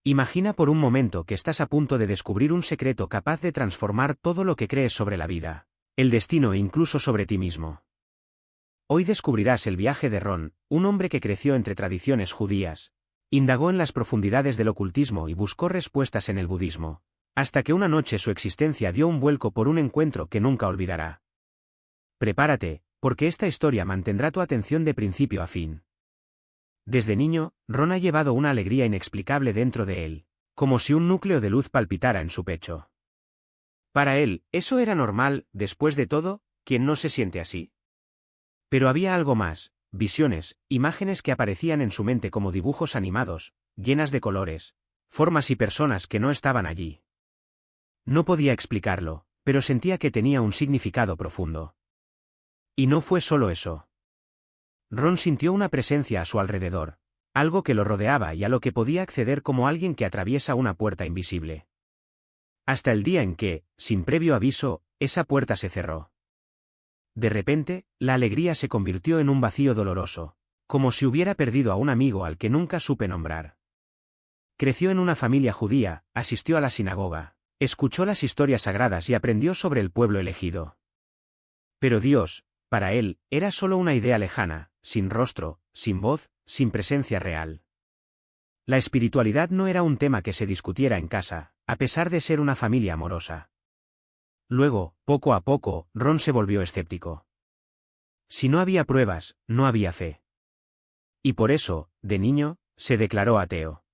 Imagina por un momento que estás a punto de descubrir un secreto capaz de transformar todo lo que crees sobre la vida, el destino e incluso sobre ti mismo. Hoy descubrirás el viaje de Ron, un hombre que creció entre tradiciones judías, indagó en las profundidades del ocultismo y buscó respuestas en el budismo, hasta que una noche su existencia dio un vuelco por un encuentro que nunca olvidará. Prepárate, porque esta historia mantendrá tu atención de principio a fin. Desde niño, Ron ha llevado una alegría inexplicable dentro de él, como si un núcleo de luz palpitara en su pecho. Para él, eso era normal, después de todo, ¿quién no se siente así? Pero había algo más, visiones, imágenes que aparecían en su mente como dibujos animados, llenas de colores, formas y personas que no estaban allí. No podía explicarlo, pero sentía que tenía un significado profundo. Y no fue solo eso. Ron sintió una presencia a su alrededor, algo que lo rodeaba y a lo que podía acceder como alguien que atraviesa una puerta invisible. Hasta el día en que, sin previo aviso, esa puerta se cerró. De repente, la alegría se convirtió en un vacío doloroso, como si hubiera perdido a un amigo al que nunca supe nombrar. Creció en una familia judía, asistió a la sinagoga, escuchó las historias sagradas y aprendió sobre el pueblo elegido. Pero Dios, para él, era solo una idea lejana, sin rostro, sin voz, sin presencia real. La espiritualidad no era un tema que se discutiera en casa, a pesar de ser una familia amorosa. Luego, poco a poco, Ron se volvió escéptico. Si no había pruebas, no había fe. Y por eso, de niño, se declaró ateo.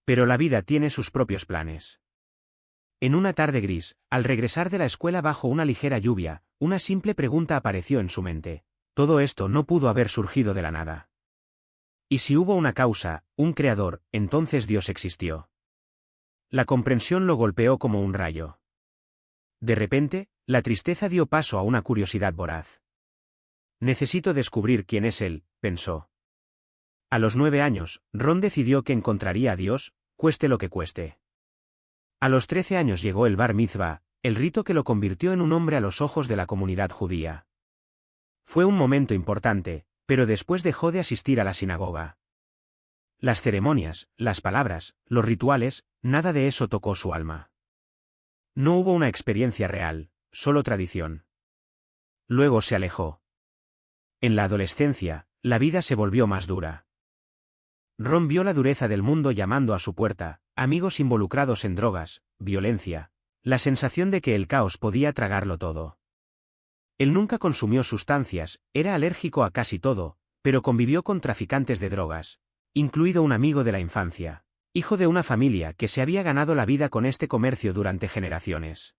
Pero la vida tiene sus propios planes. En una tarde gris, al regresar de la escuela bajo una ligera lluvia, una simple pregunta apareció en su mente. Todo esto no pudo haber surgido de la nada. Y si hubo una causa, un creador, entonces Dios existió. La comprensión lo golpeó como un rayo. De repente, la tristeza dio paso a una curiosidad voraz. Necesito descubrir quién es Él, pensó. A los 9 años, Ron decidió que encontraría a Dios, cueste lo que cueste. A los 13 años llegó el Bar Mitzvah, el rito que lo convirtió en un hombre a los ojos de la comunidad judía. Fue un momento importante, pero después dejó de asistir a la sinagoga. Las ceremonias, las palabras, los rituales, nada de eso tocó su alma. No hubo una experiencia real, solo tradición. Luego se alejó. En la adolescencia, la vida se volvió más dura. Ron vio la dureza del mundo llamando a su puerta, amigos involucrados en drogas, violencia, la sensación de que el caos podía tragarlo todo. Él nunca consumió sustancias, era alérgico a casi todo, pero convivió con traficantes de drogas, incluido un amigo de la infancia, hijo de una familia que se había ganado la vida con este comercio durante generaciones.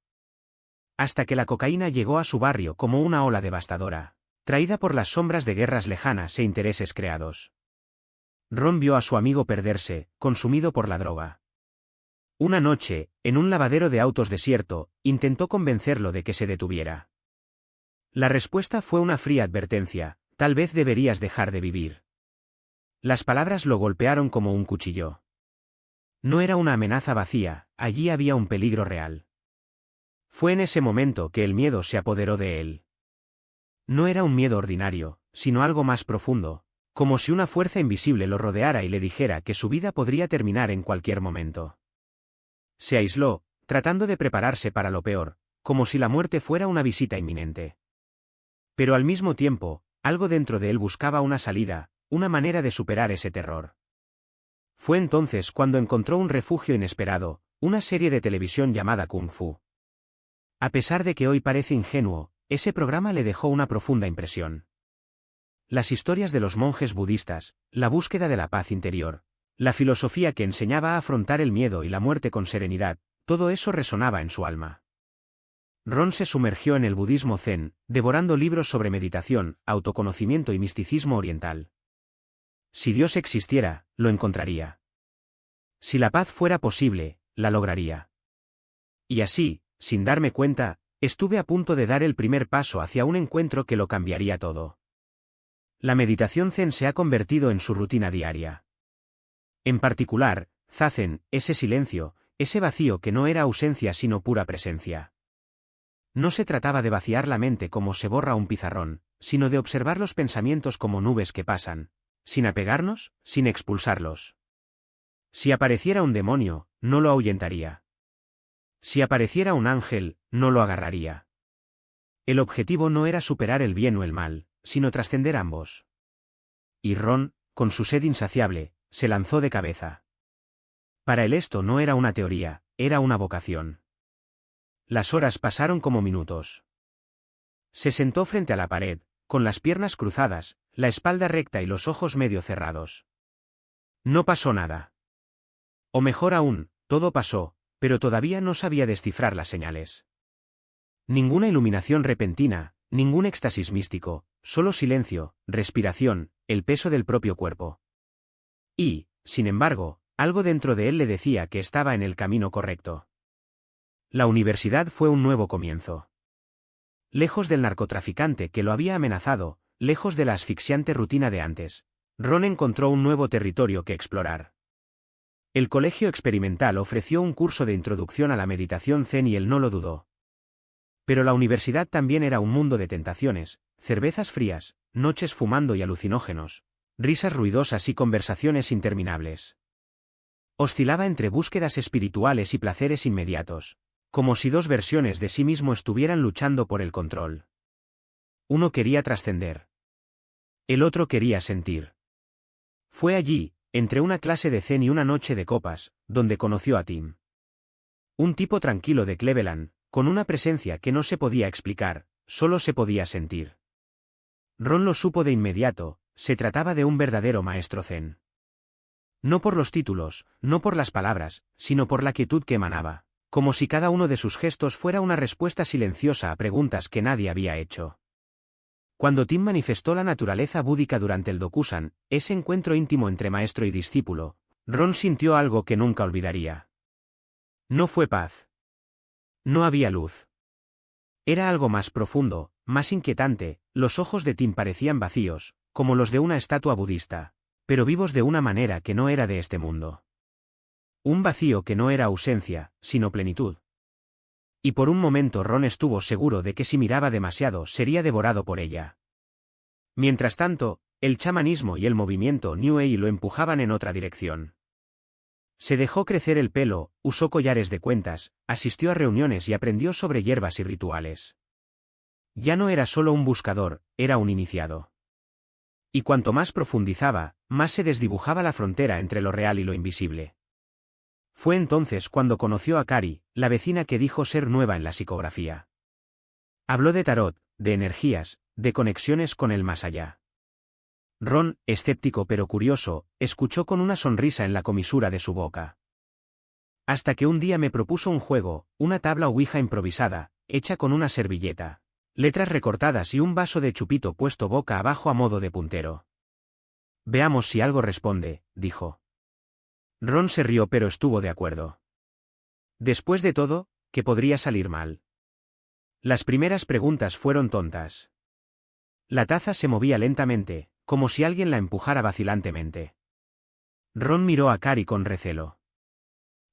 Hasta que la cocaína llegó a su barrio como una ola devastadora, traída por las sombras de guerras lejanas e intereses creados. Ron vio a su amigo perderse, consumido por la droga. Una noche, en un lavadero de autos desierto, intentó convencerlo de que se detuviera. La respuesta fue una fría advertencia: tal vez deberías dejar de vivir. Las palabras lo golpearon como un cuchillo. No era una amenaza vacía, allí había un peligro real. Fue en ese momento que el miedo se apoderó de él. No era un miedo ordinario, sino algo más profundo, como si una fuerza invisible lo rodeara y le dijera que su vida podría terminar en cualquier momento. Se aisló, tratando de prepararse para lo peor, como si la muerte fuera una visita inminente. Pero al mismo tiempo, algo dentro de él buscaba una salida, una manera de superar ese terror. Fue entonces cuando encontró un refugio inesperado, una serie de televisión llamada Kung Fu. A pesar de que hoy parece ingenuo, ese programa le dejó una profunda impresión. Las historias de los monjes budistas, la búsqueda de la paz interior, la filosofía que enseñaba a afrontar el miedo y la muerte con serenidad, todo eso resonaba en su alma. Ron se sumergió en el budismo zen, devorando libros sobre meditación, autoconocimiento y misticismo oriental. Si Dios existiera, lo encontraría. Si la paz fuera posible, la lograría. Y así, sin darme cuenta, estuve a punto de dar el primer paso hacia un encuentro que lo cambiaría todo. La meditación zen se ha convertido en su rutina diaria. En particular, zazen, ese silencio, ese vacío que no era ausencia sino pura presencia. No se trataba de vaciar la mente como se borra un pizarrón, sino de observar los pensamientos como nubes que pasan, sin apegarnos, sin expulsarlos. Si apareciera un demonio, no lo ahuyentaría. Si apareciera un ángel, no lo agarraría. El objetivo no era superar el bien o el mal, sino trascender ambos. Y Ron, con su sed insaciable, se lanzó de cabeza. Para él esto no era una teoría, era una vocación. Las horas pasaron como minutos. Se sentó frente a la pared, con las piernas cruzadas, la espalda recta y los ojos medio cerrados. No pasó nada. O mejor aún, todo pasó, pero todavía no sabía descifrar las señales. Ninguna iluminación repentina, ningún éxtasis místico, solo silencio, respiración, el peso del propio cuerpo. Y, sin embargo, algo dentro de él le decía que estaba en el camino correcto. La universidad fue un nuevo comienzo. Lejos del narcotraficante que lo había amenazado, lejos de la asfixiante rutina de antes, Ron encontró un nuevo territorio que explorar. El colegio experimental ofreció un curso de introducción a la meditación zen y él no lo dudó. Pero la universidad también era un mundo de tentaciones, cervezas frías, noches fumando y alucinógenos, risas ruidosas y conversaciones interminables. Oscilaba entre búsquedas espirituales y placeres inmediatos, como si dos versiones de sí mismo estuvieran luchando por el control. Uno quería trascender. El otro quería sentir. Fue allí, entre una clase de zen y una noche de copas, donde conoció a Tim. Un tipo tranquilo de Cleveland, con una presencia que no se podía explicar, solo se podía sentir. Ron lo supo de inmediato, se trataba de un verdadero maestro zen. No por los títulos, no por las palabras, sino por la quietud que emanaba, como si cada uno de sus gestos fuera una respuesta silenciosa a preguntas que nadie había hecho. Cuando Tim manifestó la naturaleza búdica durante el Dokusan, ese encuentro íntimo entre maestro y discípulo, Ron sintió algo que nunca olvidaría. No fue paz. No había luz. Era algo más profundo, más inquietante. Los ojos de Tim parecían vacíos, como los de una estatua budista, pero vivos de una manera que no era de este mundo. Un vacío que no era ausencia, sino plenitud. Y por un momento Ron estuvo seguro de que si miraba demasiado sería devorado por ella. Mientras tanto, el chamanismo y el movimiento New Age lo empujaban en otra dirección. Se dejó crecer el pelo, usó collares de cuentas, asistió a reuniones y aprendió sobre hierbas y rituales. Ya no era solo un buscador, era un iniciado. Y cuanto más profundizaba, más se desdibujaba la frontera entre lo real y lo invisible. Fue entonces cuando conoció a Cari, la vecina que dijo ser nueva en la psicografía. Habló de tarot, de energías, de conexiones con el más allá. Ron, escéptico pero curioso, escuchó con una sonrisa en la comisura de su boca. Hasta que un día me propuso un juego, una tabla ouija improvisada, hecha con una servilleta, letras recortadas y un vaso de chupito puesto boca abajo a modo de puntero. Veamos si algo responde, dijo. Ron se rió pero estuvo de acuerdo. Después de todo, ¿qué podría salir mal? Las primeras preguntas fueron tontas. La taza se movía lentamente, como si alguien la empujara vacilantemente. Ron miró a Cari con recelo.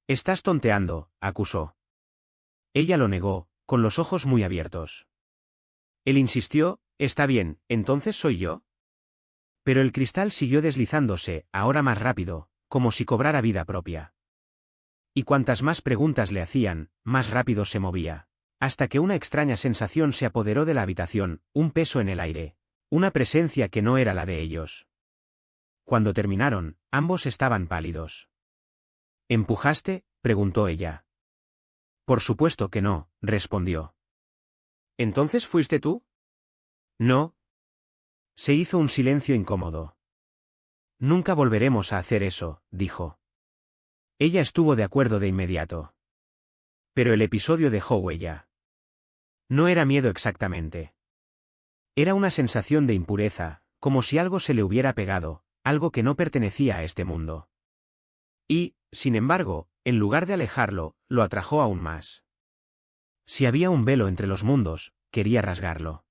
«Estás tonteando», acusó. Ella lo negó, con los ojos muy abiertos. Él insistió, «Está bien, entonces soy yo». Pero el cristal siguió deslizándose, ahora más rápido, como si cobrara vida propia. Y cuantas más preguntas le hacían, más rápido se movía, hasta que una extraña sensación se apoderó de la habitación, un peso en el aire, una presencia que no era la de ellos. Cuando terminaron, ambos estaban pálidos. ¿Empujaste?, preguntó ella. Por supuesto que no, respondió. ¿Entonces fuiste tú? No. Se hizo un silencio incómodo. Nunca volveremos a hacer eso, dijo. Ella estuvo de acuerdo de inmediato. Pero el episodio dejó huella. No era miedo exactamente. Era una sensación de impureza, como si algo se le hubiera pegado, algo que no pertenecía a este mundo. Y, sin embargo, en lugar de alejarlo, lo atrajo aún más. Si había un velo entre los mundos, quería rasgarlo.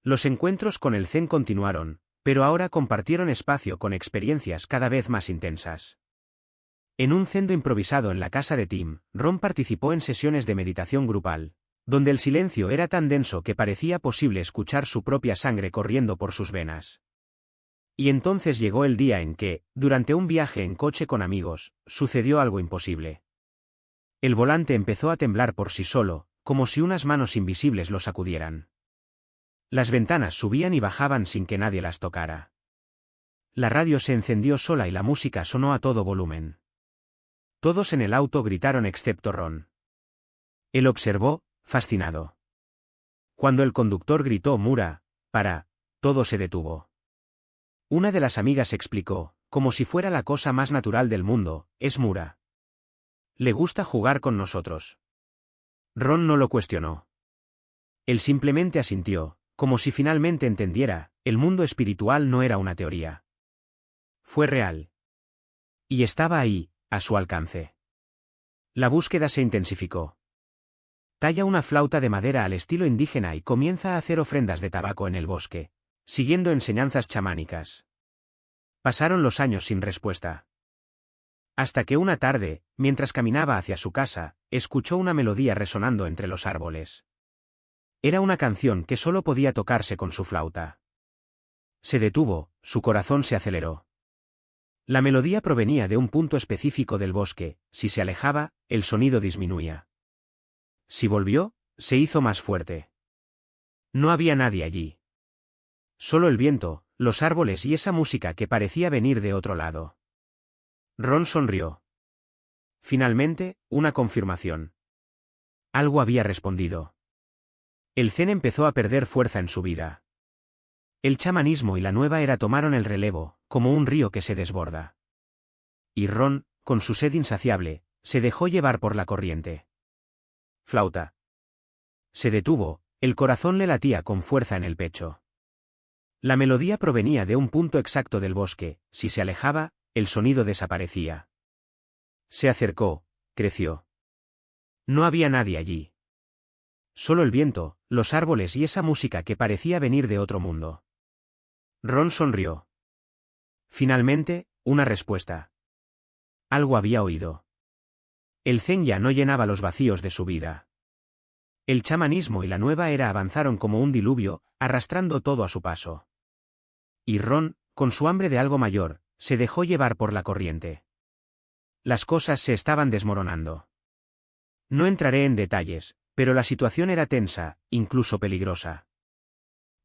Los encuentros con el Zen continuaron, pero ahora compartieron espacio con experiencias cada vez más intensas. En un zendo improvisado en la casa de Tim, Ron participó en sesiones de meditación grupal, donde el silencio era tan denso que parecía posible escuchar su propia sangre corriendo por sus venas. Y entonces llegó el día en que, durante un viaje en coche con amigos, sucedió algo imposible. El volante empezó a temblar por sí solo, como si unas manos invisibles lo sacudieran. Las ventanas subían y bajaban sin que nadie las tocara. La radio se encendió sola y la música sonó a todo volumen. Todos en el auto gritaron excepto Ron. Él observó, fascinado. Cuando el conductor gritó Mura, para, todo se detuvo. Una de las amigas explicó, como si fuera la cosa más natural del mundo, es Mura. Le gusta jugar con nosotros. Ron no lo cuestionó. Él simplemente asintió, como si finalmente entendiera, el mundo espiritual no era una teoría. Fue real. Y estaba ahí, a su alcance. La búsqueda se intensificó. Talla una flauta de madera al estilo indígena y comienza a hacer ofrendas de tabaco en el bosque, siguiendo enseñanzas chamánicas. Pasaron los años sin respuesta. Hasta que una tarde, mientras caminaba hacia su casa, escuchó una melodía resonando entre los árboles. Era una canción que solo podía tocarse con su flauta. Se detuvo, su corazón se aceleró. La melodía provenía de un punto específico del bosque, si se alejaba, el sonido disminuía. Si volvió, se hizo más fuerte. No había nadie allí. Solo el viento, los árboles y esa música que parecía venir de otro lado. Ron sonrió. Finalmente, una confirmación. Algo había respondido. El zen empezó a perder fuerza en su vida. El chamanismo y la nueva era tomaron el relevo, como un río que se desborda. Y Ron, con su sed insaciable, se dejó llevar por la corriente. Flauta. Se detuvo, el corazón le latía con fuerza en el pecho. La melodía provenía de un punto exacto del bosque, si se alejaba, el sonido desaparecía. Se acercó, creció. No había nadie allí. Solo el viento, los árboles y esa música que parecía venir de otro mundo. Ron sonrió. Finalmente, una respuesta. Algo había oído. El zen ya no llenaba los vacíos de su vida. El chamanismo y la nueva era avanzaron como un diluvio, arrastrando todo a su paso. Y Ron, con su hambre de algo mayor, se dejó llevar por la corriente. Las cosas se estaban desmoronando. No entraré en detalles, pero la situación era tensa, incluso peligrosa.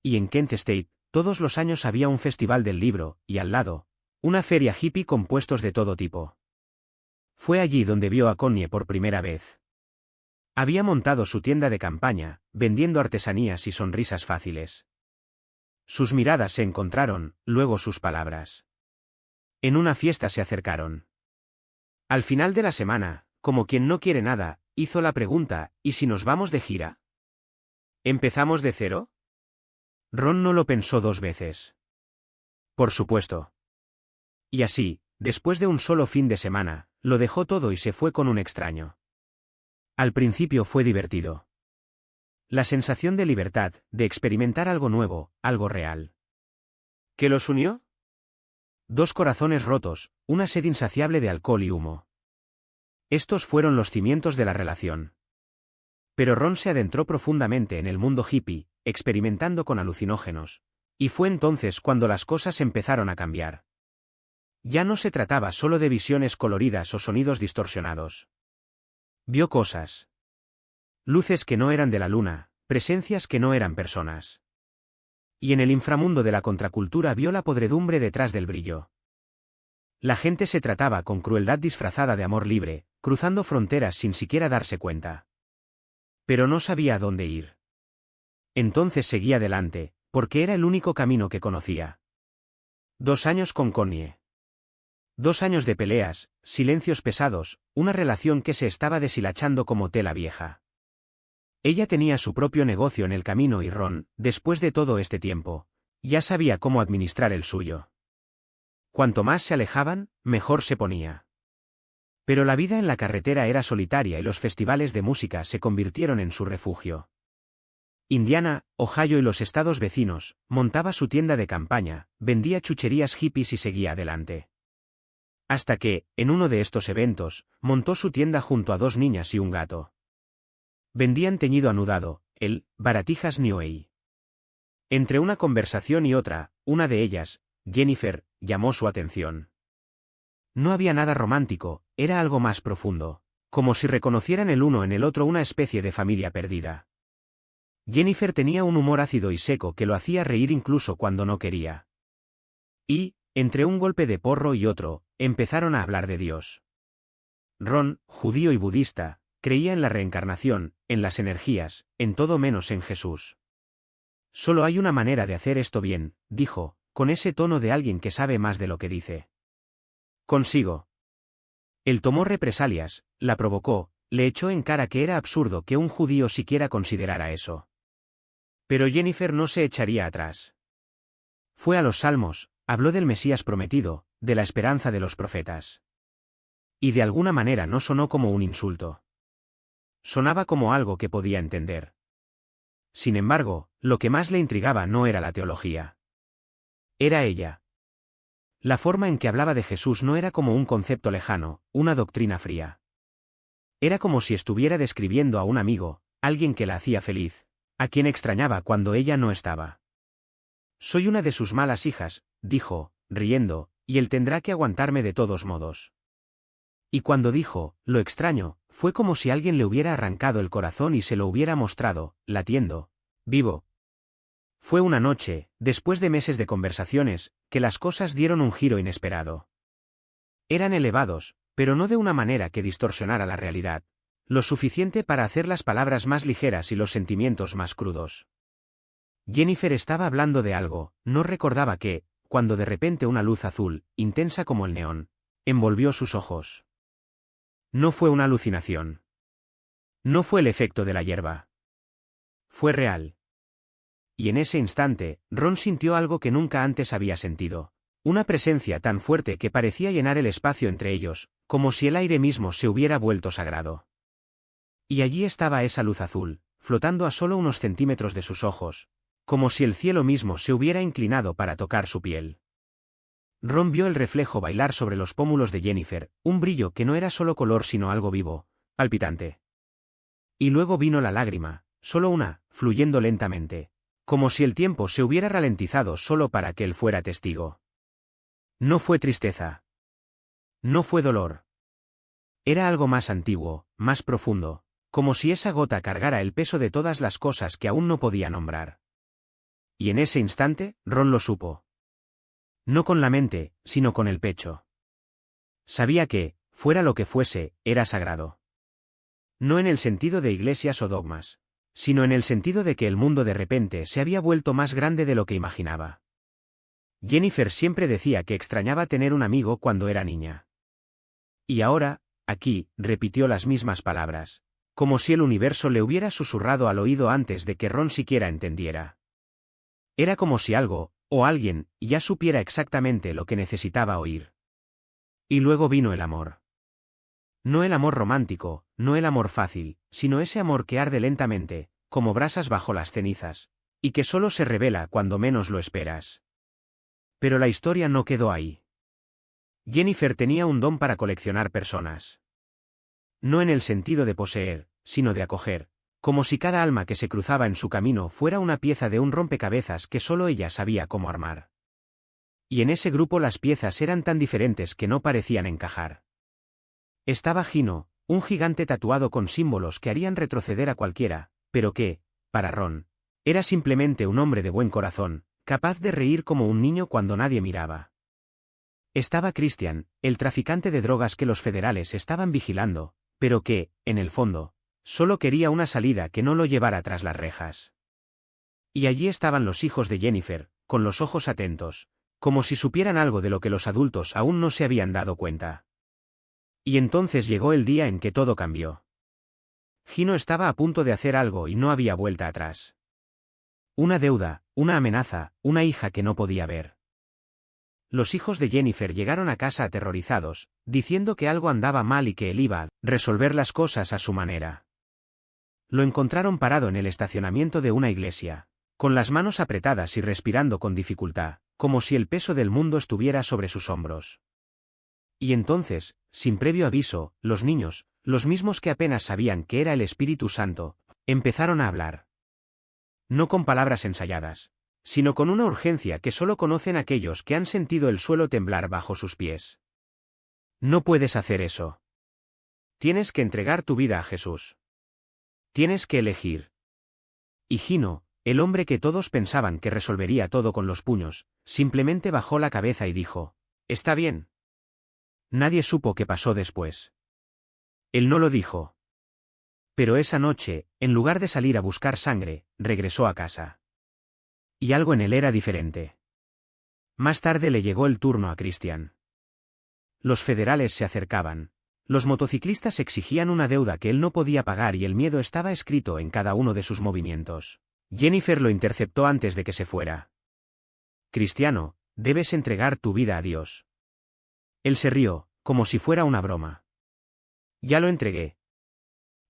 Y en Kent State, todos los años había un festival del libro, y al lado, una feria hippie con puestos de todo tipo. Fue allí donde vio a Connie por primera vez. Había montado su tienda de campaña, vendiendo artesanías y sonrisas fáciles. Sus miradas se encontraron, luego sus palabras. En una fiesta se acercaron. Al final de la semana, como quien no quiere nada, hizo la pregunta, ¿y si nos vamos de gira? ¿Empezamos de cero? Ron no lo pensó dos veces. Por supuesto. Y así, después de un solo fin de semana, lo dejó todo y se fue con un extraño. Al principio fue divertido. La sensación de libertad, de experimentar algo nuevo, algo real. ¿Qué los unió? Dos corazones rotos, una sed insaciable de alcohol y humo. Estos fueron los cimientos de la relación. Pero Ron se adentró profundamente en el mundo hippie, experimentando con alucinógenos. Y fue entonces cuando las cosas empezaron a cambiar. Ya no se trataba solo de visiones coloridas o sonidos distorsionados. Vio cosas. Luces que no eran de la luna, presencias que no eran personas. Y en el inframundo de la contracultura vio la podredumbre detrás del brillo. La gente se trataba con crueldad disfrazada de amor libre, cruzando fronteras sin siquiera darse cuenta. Pero no sabía a dónde ir. Entonces seguía adelante, porque era el único camino que conocía. 2 años con Connie. 2 años de peleas, silencios pesados, una relación que se estaba deshilachando como tela vieja. Ella tenía su propio negocio en el camino y Ron, después de todo este tiempo, ya sabía cómo administrar el suyo. Cuanto más se alejaban, mejor se ponía. Pero la vida en la carretera era solitaria y los festivales de música se convirtieron en su refugio. Indiana, Ohio y los estados vecinos, montaba su tienda de campaña, vendía chucherías hippies y seguía adelante. Hasta que, en uno de estos eventos, montó su tienda junto a 2 niñas y un gato. Vendían teñido anudado, el baratijas New Age. Entre una conversación y otra, una de ellas, Jennifer, llamó su atención. No había nada romántico, era algo más profundo, como si reconocieran el uno en el otro una especie de familia perdida. Jennifer tenía un humor ácido y seco que lo hacía reír incluso cuando no quería. Y, entre un golpe de porro y otro, empezaron a hablar de Dios. Ron, judío y budista, creía en la reencarnación, en las energías, en todo menos en Jesús. Solo hay una manera de hacer esto bien, dijo, con ese tono de alguien que sabe más de lo que dice. Consigo. Él tomó represalias, la provocó, le echó en cara que era absurdo que un judío siquiera considerara eso. Pero Jennifer no se echaría atrás. Fue a los Salmos, habló del Mesías prometido, de la esperanza de los profetas. Y de alguna manera no sonó como un insulto. Sonaba como algo que podía entender. Sin embargo, lo que más le intrigaba no era la teología. Era ella. La forma en que hablaba de Jesús no era como un concepto lejano, una doctrina fría. Era como si estuviera describiendo a un amigo, alguien que la hacía feliz, a quien extrañaba cuando ella no estaba. Soy una de sus malas hijas, dijo, riendo, y él tendrá que aguantarme de todos modos. Y cuando dijo, lo extraño, fue como si alguien le hubiera arrancado el corazón y se lo hubiera mostrado, latiendo, vivo. Fue una noche, después de meses de conversaciones, que las cosas dieron un giro inesperado. Eran elevados, pero no de una manera que distorsionara la realidad, lo suficiente para hacer las palabras más ligeras y los sentimientos más crudos. Jennifer estaba hablando de algo, no recordaba qué, cuando de repente una luz azul, intensa como el neón, envolvió sus ojos. No fue una alucinación. No fue el efecto de la hierba. Fue real. Y en ese instante, Ron sintió algo que nunca antes había sentido. Una presencia tan fuerte que parecía llenar el espacio entre ellos, como si el aire mismo se hubiera vuelto sagrado. Y allí estaba esa luz azul, flotando a solo unos centímetros de sus ojos, como si el cielo mismo se hubiera inclinado para tocar su piel. Ron vio el reflejo bailar sobre los pómulos de Jennifer, un brillo que no era solo color sino algo vivo, palpitante. Y luego vino la lágrima, solo una, fluyendo lentamente, como si el tiempo se hubiera ralentizado solo para que él fuera testigo. No fue tristeza. No fue dolor. Era algo más antiguo, más profundo, como si esa gota cargara el peso de todas las cosas que aún no podía nombrar. Y en ese instante, Ron lo supo. No con la mente, sino con el pecho. Sabía que, fuera lo que fuese, era sagrado. No en el sentido de iglesias o dogmas, sino en el sentido de que el mundo de repente se había vuelto más grande de lo que imaginaba. Jennifer siempre decía que extrañaba tener un amigo cuando era niña. Y ahora, aquí, repitió las mismas palabras, como si el universo le hubiera susurrado al oído antes de que Ron siquiera entendiera. Era como si algo, o alguien, ya supiera exactamente lo que necesitaba oír. Y luego vino el amor. No el amor romántico, no el amor fácil, sino ese amor que arde lentamente, como brasas bajo las cenizas, y que solo se revela cuando menos lo esperas. Pero la historia no quedó ahí. Jennifer tenía un don para coleccionar personas. No en el sentido de poseer, sino de acoger, como si cada alma que se cruzaba en su camino fuera una pieza de un rompecabezas que solo ella sabía cómo armar. Y en ese grupo las piezas eran tan diferentes que no parecían encajar. Estaba Gino, un gigante tatuado con símbolos que harían retroceder a cualquiera, pero que, para Ron, era simplemente un hombre de buen corazón, capaz de reír como un niño cuando nadie miraba. Estaba Christian, el traficante de drogas que los federales estaban vigilando, pero que, en el fondo, solo quería una salida que no lo llevara tras las rejas. Y allí estaban los hijos de Jennifer, con los ojos atentos, como si supieran algo de lo que los adultos aún no se habían dado cuenta. Y entonces llegó el día en que todo cambió. Gino estaba a punto de hacer algo y no había vuelta atrás. Una deuda, una amenaza, una hija que no podía ver. Los hijos de Jennifer llegaron a casa aterrorizados, diciendo que algo andaba mal y que él iba a resolver las cosas a su manera. Lo encontraron parado en el estacionamiento de una iglesia, con las manos apretadas y respirando con dificultad, como si el peso del mundo estuviera sobre sus hombros. Y entonces, sin previo aviso, los niños, los mismos que apenas sabían que era el Espíritu Santo, empezaron a hablar. No con palabras ensayadas, sino con una urgencia que solo conocen aquellos que han sentido el suelo temblar bajo sus pies. No puedes hacer eso. Tienes que entregar tu vida a Jesús. Tienes que elegir. Y Gino, el hombre que todos pensaban que resolvería todo con los puños, simplemente bajó la cabeza y dijo: «Está bien». Nadie supo qué pasó después. Él no lo dijo. Pero esa noche, en lugar de salir a buscar sangre, regresó a casa. Y algo en él era diferente. Más tarde le llegó el turno a Christian. Los federales se acercaban. Los motociclistas exigían una deuda que él no podía pagar y el miedo estaba escrito en cada uno de sus movimientos. Jennifer lo interceptó antes de que se fuera. «Cristiano, debes entregar tu vida a Dios». Él se rió, como si fuera una broma. «Ya lo entregué».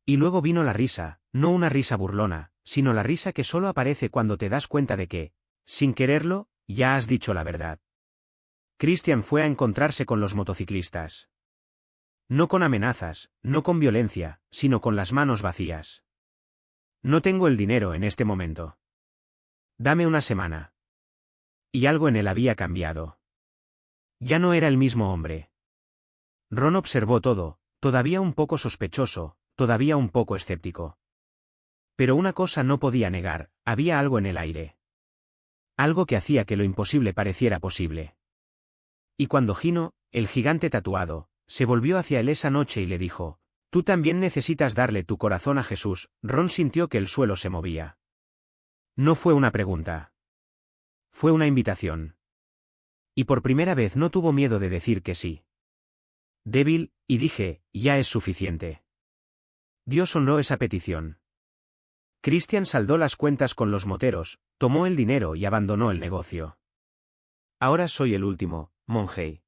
Y luego vino la risa, no una risa burlona, sino la risa que solo aparece cuando te das cuenta de que, sin quererlo, ya has dicho la verdad. Christian fue a encontrarse con los motociclistas. No con amenazas, no con violencia, sino con las manos vacías. «No tengo el dinero en este momento. Dame una semana». Y algo en él había cambiado. Ya no era el mismo hombre. Ron observó todo, todavía un poco sospechoso, todavía un poco escéptico. Pero una cosa no podía negar, había algo en el aire. Algo que hacía que lo imposible pareciera posible. Y cuando Gino, el gigante tatuado, se volvió hacia él esa noche y le dijo: «Tú también necesitas darle tu corazón a Jesús», Ron sintió que el suelo se movía. No fue una pregunta. Fue una invitación. Y por primera vez no tuvo miedo de decir que sí. Débil, y dije: «Ya es suficiente». Dios honró esa petición. Christian saldó las cuentas con los moteros, tomó el dinero y abandonó el negocio. «Ahora soy el último, Monjay.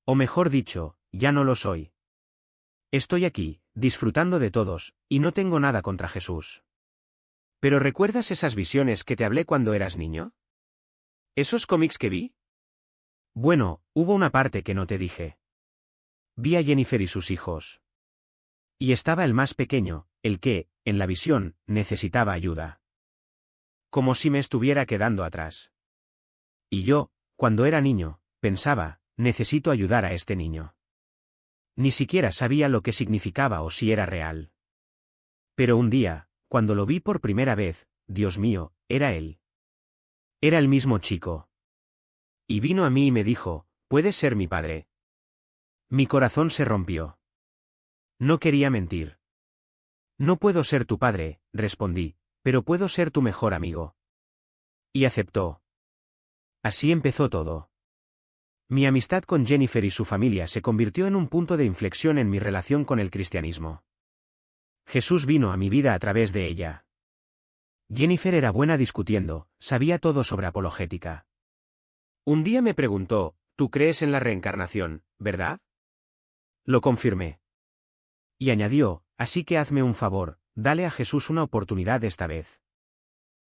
O mejor dicho, ya no lo soy. Estoy aquí, disfrutando de todos, y no tengo nada contra Jesús». «¿Pero recuerdas esas visiones que te hablé cuando eras niño? ¿Esos cómics que vi?» «Bueno, hubo una parte que no te dije. Vi a Jennifer y sus hijos. Y estaba el más pequeño, el que, en la visión, necesitaba ayuda. Como si me estuviera quedando atrás. Y yo, cuando era niño, pensaba: necesito ayudar a este niño». Ni siquiera sabía lo que significaba o si era real. Pero un día, cuando lo vi por primera vez, Dios mío, era él. Era el mismo chico. Y vino a mí y me dijo: «¿Puedes ser mi padre?». Mi corazón se rompió. No quería mentir. «No puedo ser tu padre», respondí, «pero puedo ser tu mejor amigo». Y aceptó. Así empezó todo. Mi amistad con Jennifer y su familia se convirtió en un punto de inflexión en mi relación con el cristianismo. Jesús vino a mi vida a través de ella. Jennifer era buena discutiendo, sabía todo sobre apologética. Un día me preguntó: «¿Tú crees en la reencarnación, verdad?». Lo confirmé. Y añadió: «Así que hazme un favor, dale a Jesús una oportunidad esta vez.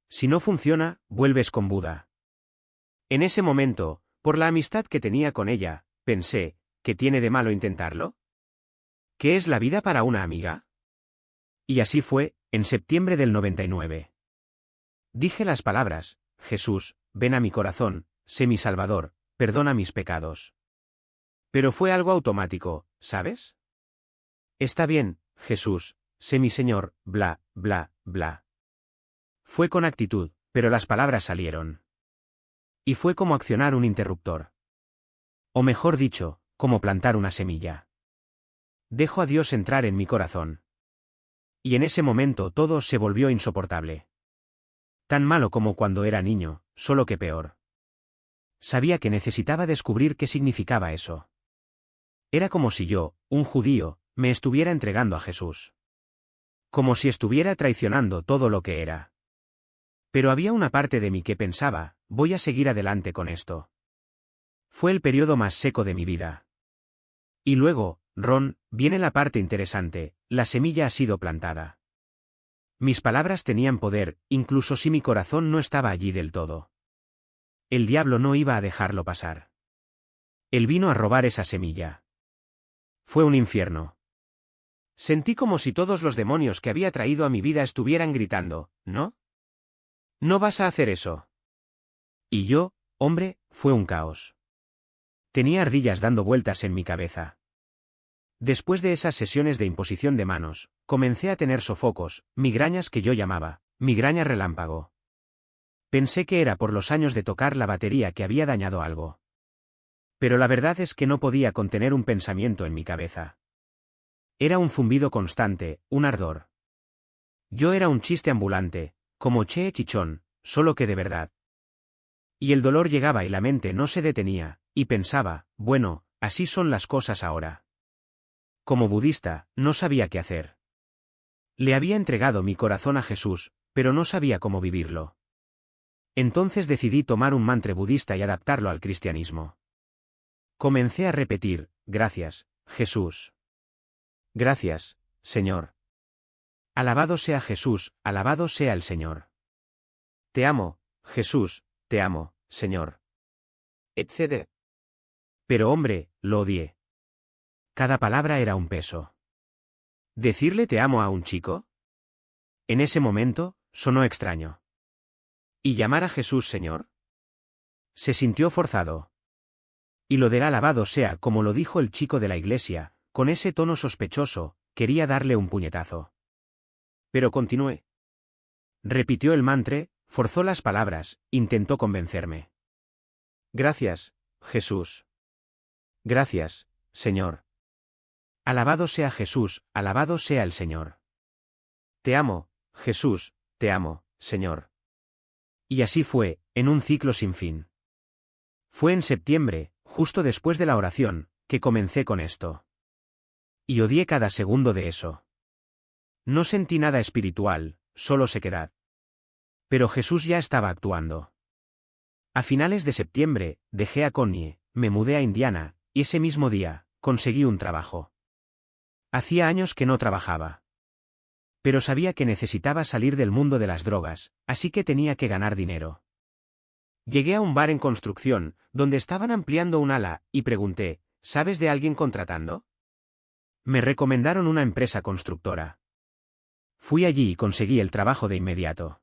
Si no funciona, vuelves con Buda». En ese momento, por la amistad que tenía con ella, pensé: ¿qué tiene de malo intentarlo? ¿Qué es la vida para una amiga? Y así fue, en septiembre del 99. Dije las palabras: «Jesús, ven a mi corazón, sé mi Salvador, perdona mis pecados». Pero fue algo automático, ¿sabes? «Está bien, Jesús, sé mi Señor, bla, bla, bla». Fue con actitud, pero las palabras salieron. Y fue como accionar un interruptor. O mejor dicho, como plantar una semilla. Dejo a Dios entrar en mi corazón. Y en ese momento todo se volvió insoportable. Tan malo como cuando era niño, solo que peor. Sabía que necesitaba descubrir qué significaba eso. Era como si yo, un judío, me estuviera entregando a Jesús. Como si estuviera traicionando todo lo que era. Pero había una parte de mí que pensaba: voy a seguir adelante con esto. Fue el periodo más seco de mi vida. Y luego, Ron, viene la parte interesante: la semilla ha sido plantada. Mis palabras tenían poder, incluso si mi corazón no estaba allí del todo. El diablo no iba a dejarlo pasar. Él vino a robar esa semilla. Fue un infierno. Sentí como si todos los demonios que había traído a mi vida estuvieran gritando: «¿No? No vas a hacer eso. Y yo, hombre, fue un caos. Tenía ardillas dando vueltas en mi cabeza. Después de esas sesiones de imposición de manos, comencé a tener sofocos, migrañas que yo llamaba migraña relámpago. Pensé que era por los años de tocar la batería que había dañado algo. Pero la verdad es que no podía contener un pensamiento en mi cabeza. Era un zumbido constante, un ardor. Yo era un chiste ambulante, como Che Chichón, solo que de verdad. Y el dolor llegaba y la mente no se detenía, y pensaba, bueno, así son las cosas ahora. Como budista, no sabía qué hacer. Le había entregado mi corazón a Jesús, pero no sabía cómo vivirlo. Entonces decidí tomar un mantra budista y adaptarlo al cristianismo. Comencé a repetir, gracias, Jesús. Gracias, Señor. Alabado sea Jesús, alabado sea el Señor. Te amo, Jesús, te amo, Señor. Etc. Pero hombre, lo odié. Cada palabra era un peso. ¿Decirle te amo a un chico? En ese momento, sonó extraño. ¿Y llamar a Jesús Señor? Se sintió forzado. Y lo del alabado sea como lo dijo el chico de la iglesia, con ese tono sospechoso, quería darle un puñetazo. Pero continué. Repitió el mantra, forzó las palabras, intentó convencerme. Gracias, Jesús. Gracias, Señor. Alabado sea Jesús, alabado sea el Señor. Te amo, Jesús, te amo, Señor. Y así fue, en un ciclo sin fin. Fue en septiembre, justo después de la oración, que comencé con esto. Y odié cada segundo de eso. No sentí nada espiritual, solo sequedad. Pero Jesús ya estaba actuando. A finales de septiembre, dejé a Connie, me mudé a Indiana, y ese mismo día, conseguí un trabajo. Hacía años que no trabajaba. Pero sabía que necesitaba salir del mundo de las drogas, así que tenía que ganar dinero. Llegué a un bar en construcción, donde estaban ampliando un ala, y pregunté, ¿sabes de alguien contratando? Me recomendaron una empresa constructora. Fui allí y conseguí el trabajo de inmediato.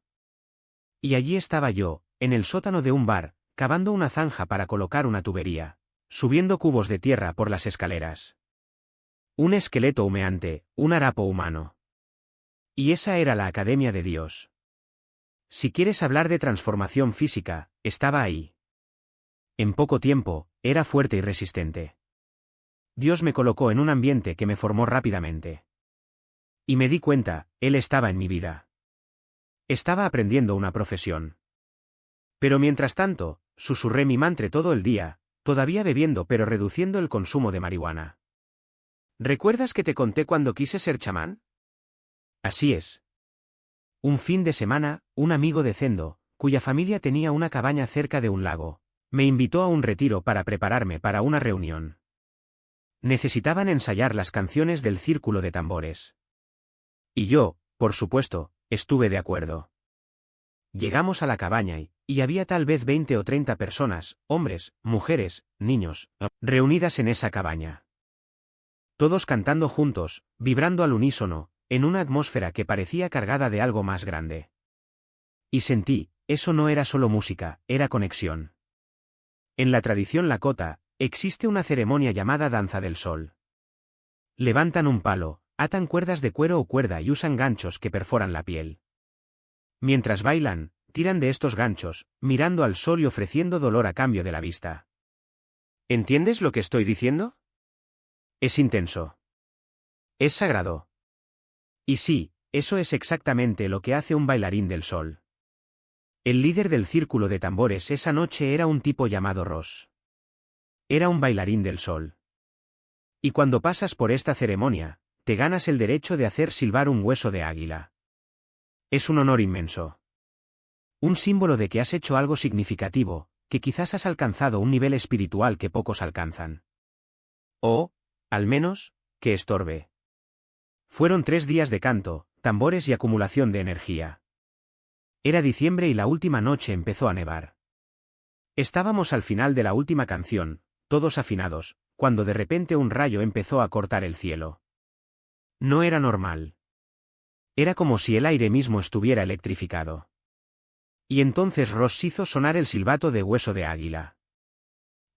Y allí estaba yo, en el sótano de un bar, cavando una zanja para colocar una tubería, subiendo cubos de tierra por las escaleras. Un esqueleto humeante, un harapo humano. Y esa era la Academia de Dios. Si quieres hablar de transformación física, estaba ahí. En poco tiempo, era fuerte y resistente. Dios me colocó en un ambiente que me formó rápidamente. Y me di cuenta, Él estaba en mi vida. Estaba aprendiendo una profesión. Pero mientras tanto, susurré mi mantra todo el día, todavía bebiendo pero reduciendo el consumo de marihuana. ¿Recuerdas que te conté cuando quise ser chamán? Así es. Un fin de semana, un amigo de Zendo, cuya familia tenía una cabaña cerca de un lago, me invitó a un retiro para prepararme para una reunión. Necesitaban ensayar las canciones del Círculo de Tambores. Y yo, por supuesto, estuve de acuerdo. Llegamos a la cabaña y había tal vez 20 o 30 personas, hombres, mujeres, niños, reunidas en esa cabaña. Todos cantando juntos, vibrando al unísono, en una atmósfera que parecía cargada de algo más grande. Y sentí, eso no era solo música, era conexión. En la tradición lakota, existe una ceremonia llamada danza del sol. Levantan un palo, atan cuerdas de cuero o cuerda y usan ganchos que perforan la piel. Mientras bailan, tiran de estos ganchos, mirando al sol y ofreciendo dolor a cambio de la vista. ¿Entiendes lo que estoy diciendo? Es intenso. Es sagrado. Y sí, eso es exactamente lo que hace un bailarín del sol. El líder del Círculo de Tambores esa noche era un tipo llamado Ross. Era un bailarín del sol. Y cuando pasas por esta ceremonia, te ganas el derecho de hacer silbar un hueso de águila. Es un honor inmenso. Un símbolo de que has hecho algo significativo, que quizás has alcanzado un nivel espiritual que pocos alcanzan. O, al menos, que estorbe. Fueron 3 días de canto, tambores y acumulación de energía. Era diciembre y la última noche empezó a nevar. Estábamos al final de la última canción, todos afinados, cuando de repente un rayo empezó a cortar el cielo. No era normal. Era como si el aire mismo estuviera electrificado. Y entonces Ross hizo sonar el silbato de hueso de águila.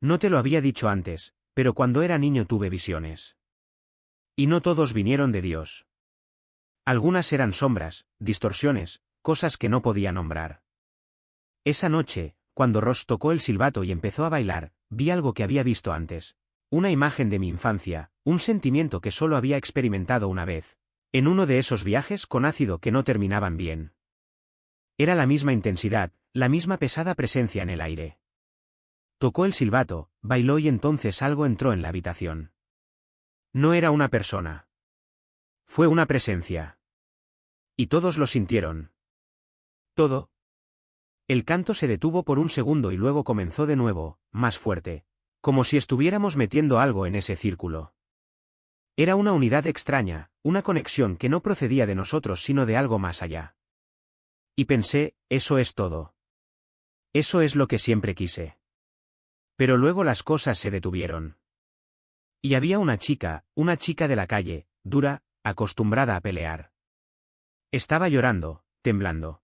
No te lo había dicho antes, pero cuando era niño tuve visiones. Y no todos vinieron de Dios. Algunas eran sombras, distorsiones, cosas que no podía nombrar. Esa noche, cuando Ross tocó el silbato y empezó a bailar, vi algo que había visto antes. Una imagen de mi infancia, un sentimiento que solo había experimentado una vez, en uno de esos viajes con ácido que no terminaban bien. Era la misma intensidad, la misma pesada presencia en el aire. Tocó el silbato, bailó y entonces algo entró en la habitación. No era una persona. Fue una presencia. Y todos lo sintieron. Todo. El canto se detuvo por un segundo y luego comenzó de nuevo, más fuerte, como si estuviéramos metiendo algo en ese círculo. Era una unidad extraña, una conexión que no procedía de nosotros sino de algo más allá. Y pensé, eso es todo. Eso es lo que siempre quise. Pero luego las cosas se detuvieron. Y había una chica de la calle, dura, acostumbrada a pelear. Estaba llorando, temblando.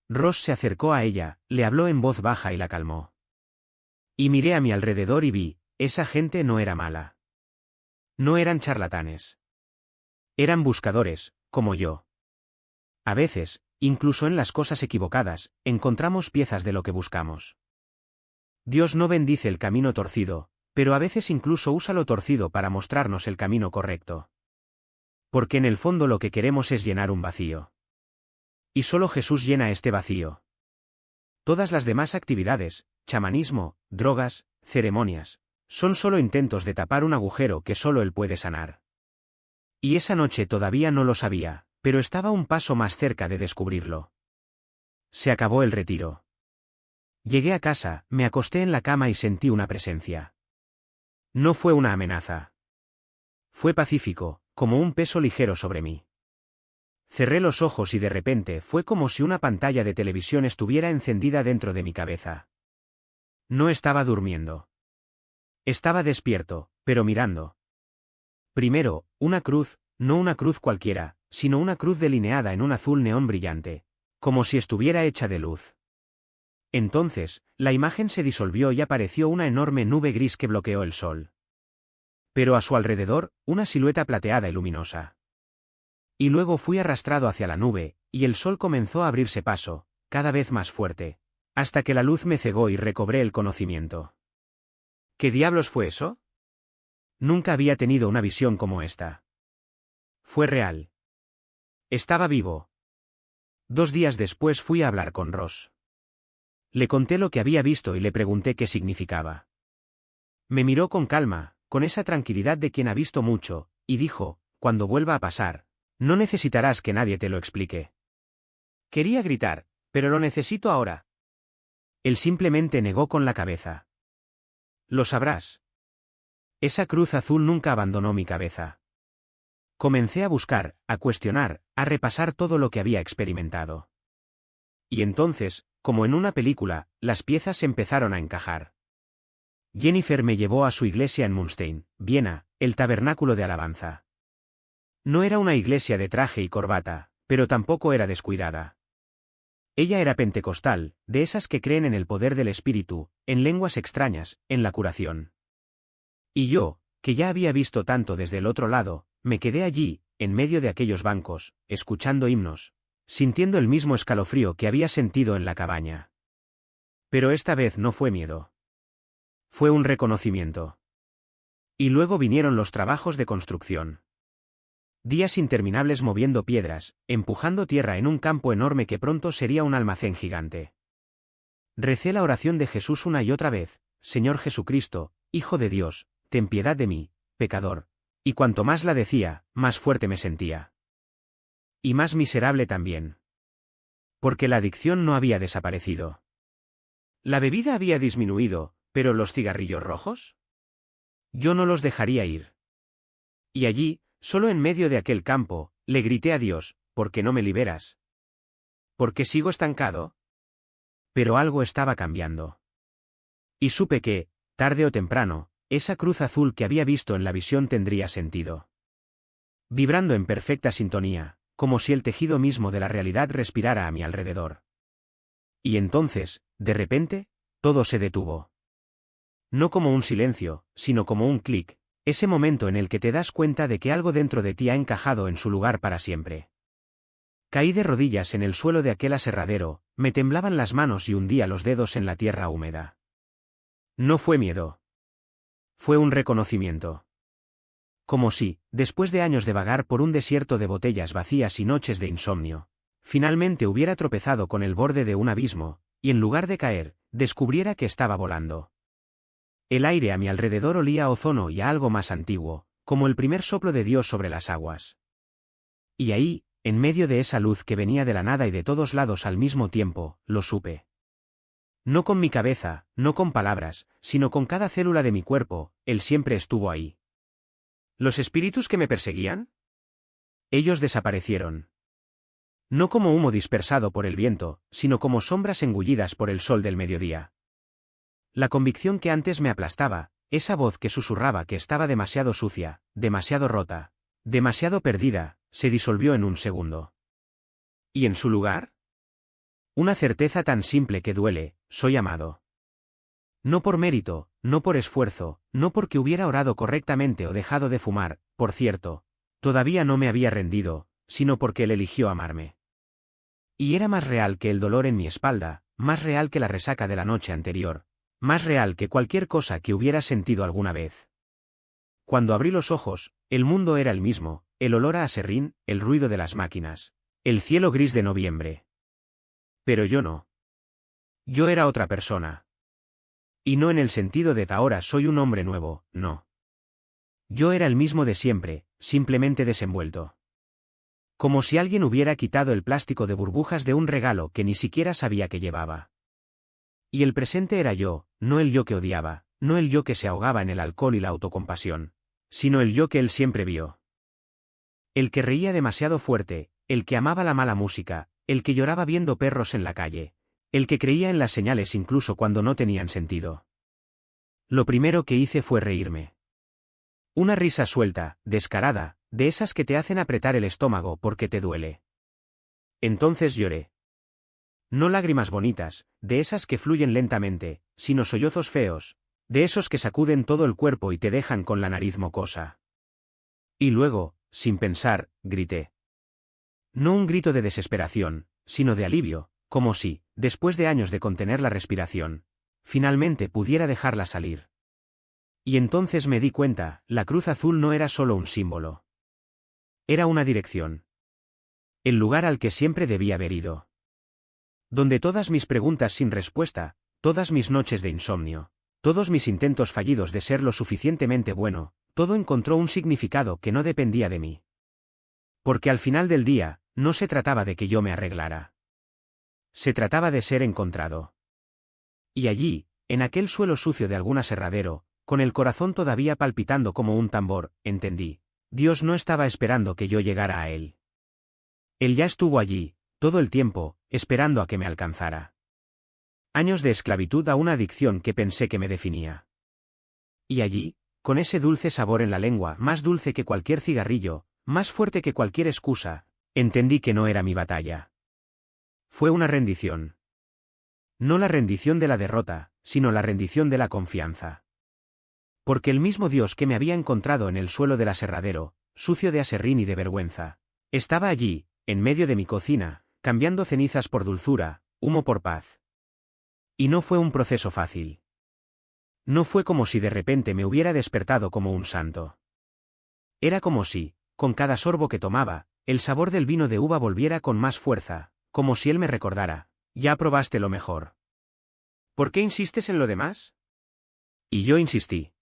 Ross se acercó a ella, le habló en voz baja y la calmó. Y miré a mi alrededor y vi, esa gente no era mala. No eran charlatanes. Eran buscadores, como yo. A veces, incluso en las cosas equivocadas, encontramos piezas de lo que buscamos. Dios no bendice el camino torcido, pero a veces incluso usa lo torcido para mostrarnos el camino correcto. Porque en el fondo lo que queremos es llenar un vacío. Y solo Jesús llena este vacío. Todas las demás actividades, chamanismo, drogas, ceremonias, son solo intentos de tapar un agujero que solo Él puede sanar. Y esa noche todavía no lo sabía, pero estaba un paso más cerca de descubrirlo. Se acabó el retiro. Llegué a casa, me acosté en la cama y sentí una presencia. No fue una amenaza. Fue pacífico, como un peso ligero sobre mí. Cerré los ojos y de repente fue como si una pantalla de televisión estuviera encendida dentro de mi cabeza. No estaba durmiendo. Estaba despierto, pero mirando. Primero, una cruz, no una cruz cualquiera, sino una cruz delineada en un azul neón brillante, como si estuviera hecha de luz. Entonces, la imagen se disolvió y apareció una enorme nube gris que bloqueó el sol. Pero a su alrededor, una silueta plateada y luminosa. Y luego fui arrastrado hacia la nube, y el sol comenzó a abrirse paso, cada vez más fuerte, hasta que la luz me cegó y recobré el conocimiento. ¿Qué diablos fue eso? Nunca había tenido una visión como esta. Fue real. Estaba vivo. 2 días después fui a hablar con Ross. Le conté lo que había visto y le pregunté qué significaba. Me miró con calma, con esa tranquilidad de quien ha visto mucho, y dijo, cuando vuelva a pasar, no necesitarás que nadie te lo explique. Quería gritar, pero lo necesito ahora. Él simplemente negó con la cabeza. Lo sabrás. Esa cruz azul nunca abandonó mi cabeza. Comencé a buscar, a cuestionar, a repasar todo lo que había experimentado. Y entonces, como en una película, las piezas empezaron a encajar. Jennifer me llevó a su iglesia en Münstein, Viena, el tabernáculo de alabanza. No era una iglesia de traje y corbata, pero tampoco era descuidada. Ella era pentecostal, de esas que creen en el poder del espíritu, en lenguas extrañas, en la curación. Y yo, que ya había visto tanto desde el otro lado, me quedé allí, en medio de aquellos bancos, escuchando himnos, sintiendo el mismo escalofrío que había sentido en la cabaña. Pero esta vez no fue miedo. Fue un reconocimiento. Y luego vinieron los trabajos de construcción. Días interminables moviendo piedras, empujando tierra en un campo enorme que pronto sería un almacén gigante. Recé la oración de Jesús una y otra vez, Señor Jesucristo, Hijo de Dios, ten piedad de mí, pecador. Y cuanto más la decía, más fuerte me sentía. Y más miserable también. Porque la adicción no había desaparecido. La bebida había disminuido, pero los cigarrillos rojos. Yo no los dejaría ir. Y allí, solo en medio de aquel campo, le grité a Dios, ¿por qué no me liberas? ¿Por qué sigo estancado? Pero algo estaba cambiando. Y supe que, tarde o temprano, esa cruz azul que había visto en la visión tendría sentido. Vibrando en perfecta sintonía, como si el tejido mismo de la realidad respirara a mi alrededor. Y entonces, de repente, todo se detuvo. No como un silencio, sino como un clic, ese momento en el que te das cuenta de que algo dentro de ti ha encajado en su lugar para siempre. Caí de rodillas en el suelo de aquel aserradero, me temblaban las manos y hundía los dedos en la tierra húmeda. No fue miedo. Fue un reconocimiento. Como si, después de años de vagar por un desierto de botellas vacías y noches de insomnio, finalmente hubiera tropezado con el borde de un abismo, y en lugar de caer, descubriera que estaba volando. El aire a mi alrededor olía a ozono y a algo más antiguo, como el primer soplo de Dios sobre las aguas. Y ahí, en medio de esa luz que venía de la nada y de todos lados al mismo tiempo, lo supe. No con mi cabeza, no con palabras, sino con cada célula de mi cuerpo, Él siempre estuvo ahí. ¿Los espíritus que me perseguían? Ellos desaparecieron. No como humo dispersado por el viento, sino como sombras engullidas por el sol del mediodía. La convicción que antes me aplastaba, esa voz que susurraba que estaba demasiado sucia, demasiado rota, demasiado perdida, se disolvió en un segundo. ¿Y en su lugar? Una certeza tan simple que duele: soy amado. No por mérito, no por esfuerzo, no porque hubiera orado correctamente o dejado de fumar, por cierto, todavía no me había rendido, sino porque Él eligió amarme. Y era más real que el dolor en mi espalda, más real que la resaca de la noche anterior, más real que cualquier cosa que hubiera sentido alguna vez. Cuando abrí los ojos, el mundo era el mismo, el olor a aserrín, el ruido de las máquinas, el cielo gris de noviembre. Pero yo no. Yo era otra persona. Y no en el sentido de ahora soy un hombre nuevo, no. Yo era el mismo de siempre, simplemente desenvuelto. Como si alguien hubiera quitado el plástico de burbujas de un regalo que ni siquiera sabía que llevaba. Y el presente era yo, no el yo que odiaba, no el yo que se ahogaba en el alcohol y la autocompasión, sino el yo que Él siempre vio. El que reía demasiado fuerte, el que amaba la mala música, el que lloraba viendo perros en la calle, el que creía en las señales incluso cuando no tenían sentido. Lo primero que hice fue reírme. Una risa suelta, descarada, de esas que te hacen apretar el estómago porque te duele. Entonces lloré. No lágrimas bonitas, de esas que fluyen lentamente, sino sollozos feos, de esos que sacuden todo el cuerpo y te dejan con la nariz mocosa. Y luego, sin pensar, grité. No un grito de desesperación, sino de alivio, como si, después de años de contener la respiración, finalmente pudiera dejarla salir. Y entonces me di cuenta, la cruz azul no era solo un símbolo. Era una dirección. El lugar al que siempre debía haber ido. Donde todas mis preguntas sin respuesta, todas mis noches de insomnio, todos mis intentos fallidos de ser lo suficientemente bueno, todo encontró un significado que no dependía de mí. Porque al final del día, no se trataba de que yo me arreglara. Se trataba de ser encontrado. Y allí, en aquel suelo sucio de algún aserradero, con el corazón todavía palpitando como un tambor, entendí. Dios no estaba esperando que yo llegara a Él. Él ya estuvo allí, todo el tiempo, esperando a que me alcanzara. Años de esclavitud a una adicción que pensé que me definía. Y allí, con ese dulce sabor en la lengua, más dulce que cualquier cigarrillo, más fuerte que cualquier excusa, entendí que no era mi batalla. Fue una rendición. No la rendición de la derrota, sino la rendición de la confianza. Porque el mismo Dios que me había encontrado en el suelo del aserradero, sucio de aserrín y de vergüenza, estaba allí, en medio de mi cocina, cambiando cenizas por dulzura, humo por paz. Y no fue un proceso fácil. No fue como si de repente me hubiera despertado como un santo. Era como si, con cada sorbo que tomaba, el sabor del vino de uva volviera con más fuerza, como si Él me recordara: ya probaste lo mejor. ¿Por qué insistes en lo demás? Y yo insistí.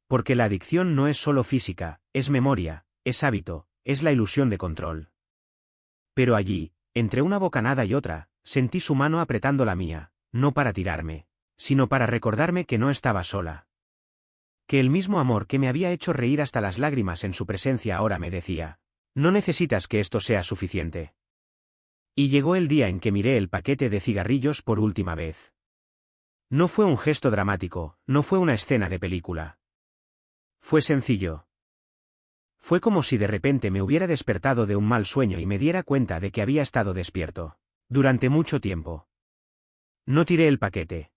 Porque la adicción no es solo física, es memoria, es hábito, es la ilusión de control. Pero allí, entre una bocanada y otra, sentí su mano apretando la mía, no para tirarme, sino para recordarme que no estaba sola. Que el mismo amor que me había hecho reír hasta las lágrimas en su presencia ahora me decía: no necesitas que esto sea suficiente. Y llegó el día en que miré el paquete de cigarrillos por última vez. No fue un gesto dramático, no fue una escena de película. Fue sencillo. Fue como si de repente me hubiera despertado de un mal sueño y me diera cuenta de que había estado despierto durante mucho tiempo. No tiré el paquete.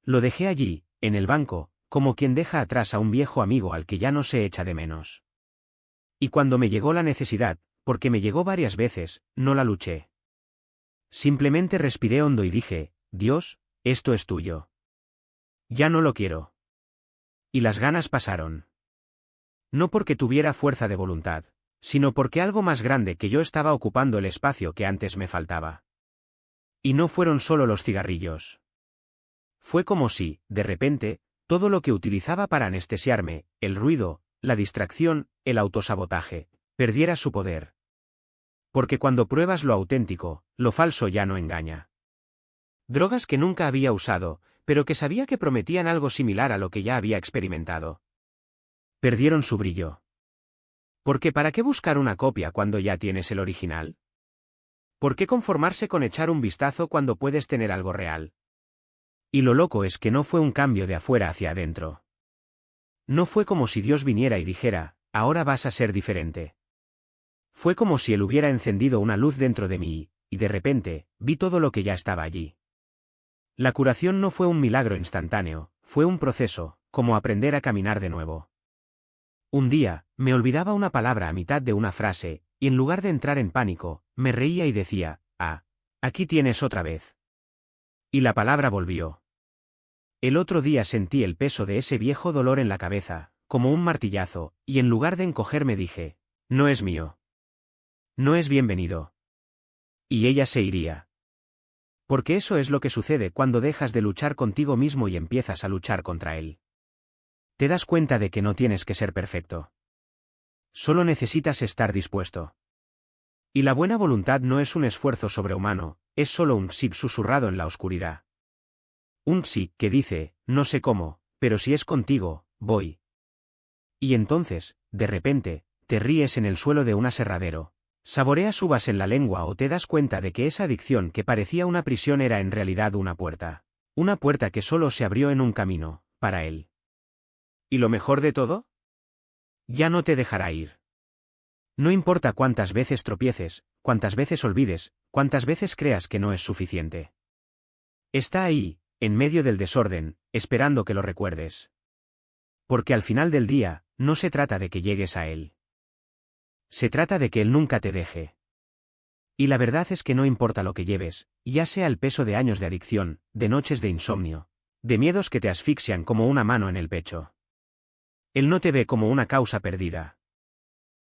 Lo dejé allí, en el banco, como quien deja atrás a un viejo amigo al que ya no se echa de menos. Y cuando me llegó la necesidad, porque me llegó varias veces, no la luché. Simplemente respiré hondo y dije, Dios, esto es tuyo. Ya no lo quiero. Y las ganas pasaron. No porque tuviera fuerza de voluntad, sino porque algo más grande que yo estaba ocupando el espacio que antes me faltaba. Y no fueron solo los cigarrillos. Fue como si, de repente, todo lo que utilizaba para anestesiarme, el ruido, la distracción, el autosabotaje, perdiera su poder. Porque cuando pruebas lo auténtico, lo falso ya no engaña. Drogas que nunca había usado, pero que sabía que prometían algo similar a lo que ya había experimentado. Perdieron su brillo. Porque ¿para qué buscar una copia cuando ya tienes el original? ¿Por qué conformarse con echar un vistazo cuando puedes tener algo real? Y lo loco es que no fue un cambio de afuera hacia adentro. No fue como si Dios viniera y dijera, ahora vas a ser diferente. Fue como si Él hubiera encendido una luz dentro de mí, y de repente, vi todo lo que ya estaba allí. La curación no fue un milagro instantáneo, fue un proceso, como aprender a caminar de nuevo. Un día, me olvidaba una palabra a mitad de una frase, y en lugar de entrar en pánico, me reía y decía, aquí tienes otra vez. Y la palabra volvió. El otro día sentí el peso de ese viejo dolor en la cabeza, como un martillazo, y en lugar de encogerme dije, no es mío. No es bienvenido. Y ella se iría. Porque eso es lo que sucede cuando dejas de luchar contigo mismo y empiezas a luchar contra él. Te das cuenta de que no tienes que ser perfecto. Solo necesitas estar dispuesto. Y la buena voluntad no es un esfuerzo sobrehumano, es solo un sí susurrado en la oscuridad. Un sí que dice, no sé cómo, pero si es contigo, voy. Y entonces, de repente, te ríes en el suelo de un aserradero, saboreas uvas en la lengua o te das cuenta de que esa adicción que parecía una prisión era en realidad una puerta. Una puerta que solo se abrió en un camino, para él. ¿Y lo mejor de todo? Ya no te dejará ir. No importa cuántas veces tropieces, cuántas veces olvides, cuántas veces creas que no es suficiente. Está ahí, en medio del desorden, esperando que lo recuerdes. Porque al final del día, no se trata de que llegues a él. Se trata de que él nunca te deje. Y la verdad es que no importa lo que lleves, ya sea el peso de años de adicción, de noches de insomnio, de miedos que te asfixian como una mano en el pecho. Él no te ve como una causa perdida.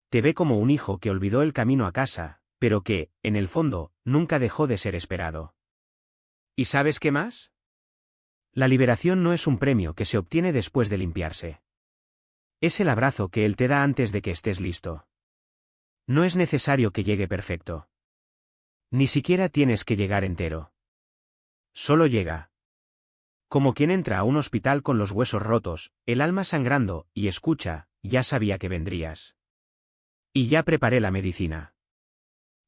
Te ve como un hijo que olvidó el camino a casa, pero que, en el fondo, nunca dejó de ser esperado. ¿Y sabes qué más? La liberación no es un premio que se obtiene después de limpiarse. Es el abrazo que él te da antes de que estés listo. No es necesario que llegue perfecto. Ni siquiera tienes que llegar entero. Solo llega. Como quien entra a un hospital con los huesos rotos, el alma sangrando, y escucha, ya sabía que vendrías. Y ya preparé la medicina.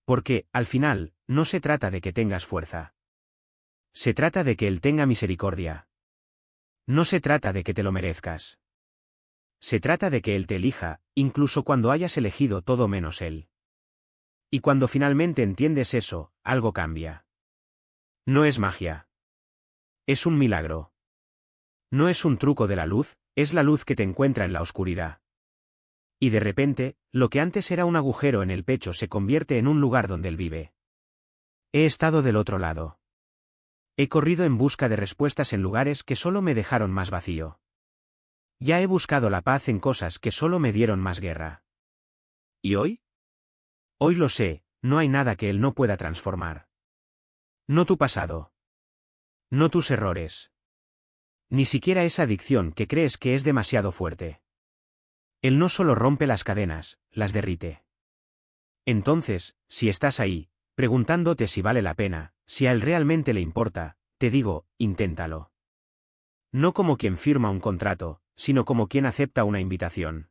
Porque, al final, no se trata de que tengas fuerza. Se trata de que él tenga misericordia. No se trata de que te lo merezcas. Se trata de que él te elija, incluso cuando hayas elegido todo menos él. Y cuando finalmente entiendes eso, algo cambia. No es magia. Es un milagro. No es un truco de la luz, es la luz que te encuentra en la oscuridad. Y de repente, lo que antes era un agujero en el pecho se convierte en un lugar donde él vive. He estado del otro lado. He corrido en busca de respuestas en lugares que solo me dejaron más vacío. Ya he buscado la paz en cosas que solo me dieron más guerra. ¿Y hoy? Hoy lo sé, no hay nada que él no pueda transformar. No tu pasado. No tus errores. Ni siquiera esa adicción que crees que es demasiado fuerte. Él no solo rompe las cadenas, las derrite. Entonces, si estás ahí, preguntándote si vale la pena, si a él realmente le importa, te digo, inténtalo. No como quien firma un contrato, sino como quien acepta una invitación.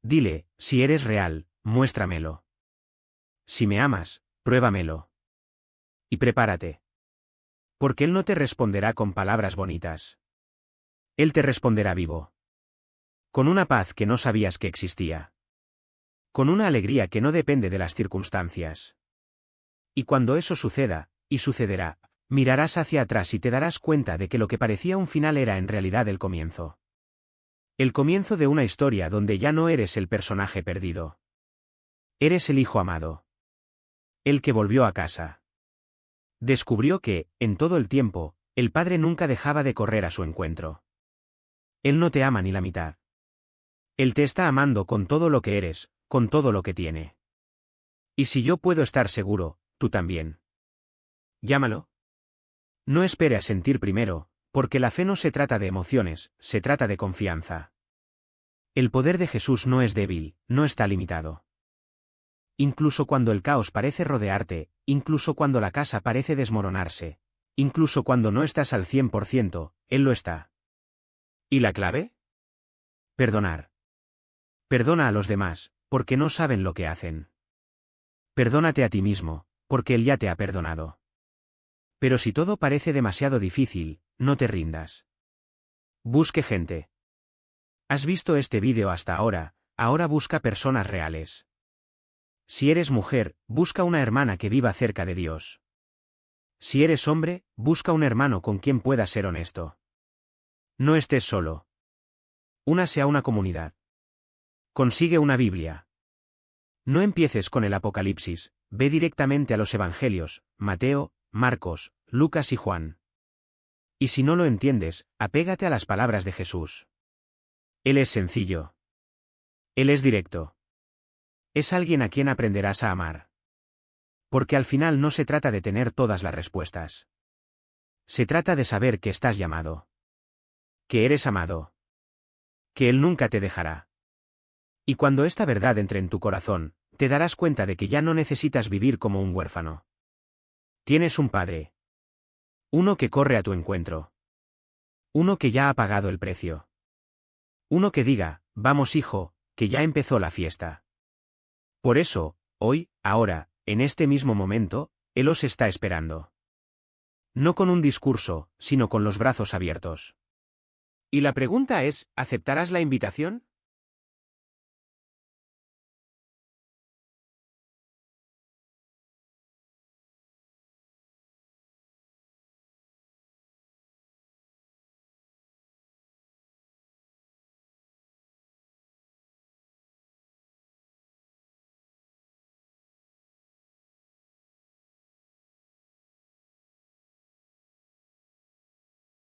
Dile, si eres real, muéstramelo. Si me amas, pruébamelo. Y prepárate. Porque él no te responderá con palabras bonitas. Él te responderá vivo. Con una paz que no sabías que existía. Con una alegría que no depende de las circunstancias. Y cuando eso suceda, y sucederá, Mirarás hacia atrás y te darás cuenta de que lo que parecía un final era en realidad el comienzo. El comienzo de una historia donde ya no eres el personaje perdido. Eres el hijo amado. El que volvió a casa. Descubrió que, en todo el tiempo, el padre nunca dejaba de correr a su encuentro. Él no te ama ni la mitad. Él te está amando con todo lo que eres, con todo lo que tiene. Y si yo puedo estar seguro, tú también. Llámalo. No espere a sentir primero, porque la fe no se trata de emociones, se trata de confianza. El poder de Jesús no es débil, no está limitado. Incluso cuando el caos parece rodearte, incluso cuando la casa parece desmoronarse, incluso cuando no estás al 100%, Él lo está. ¿Y la clave? Perdonar. Perdona a los demás, porque no saben lo que hacen. Perdónate a ti mismo, porque Él ya te ha perdonado. Pero si todo parece demasiado difícil, no te rindas. Busque gente. ¿Has visto este vídeo hasta ahora? Ahora busca personas reales. Si eres mujer, busca una hermana que viva cerca de Dios. Si eres hombre, busca un hermano con quien puedas ser honesto. No estés solo. Únase a una comunidad. Consigue una Biblia. No empieces con el Apocalipsis, ve directamente a los Evangelios, Mateo, Marcos, Lucas y Juan. Y si no lo entiendes, apégate a las palabras de Jesús. Él es sencillo. Él es directo. Es alguien a quien aprenderás a amar. Porque al final no se trata de tener todas las respuestas. Se trata de saber que estás llamado. Que eres amado. Que Él nunca te dejará. Y cuando esta verdad entre en tu corazón, te darás cuenta de que ya no necesitas vivir como un huérfano. Tienes un Padre. Uno que corre a tu encuentro. Uno que ya ha pagado el precio. Uno que diga, vamos hijo, que ya empezó la fiesta. Por eso, hoy, ahora, en este mismo momento, Él os está esperando. No con un discurso, sino con los brazos abiertos. Y la pregunta es, ¿aceptarás la invitación?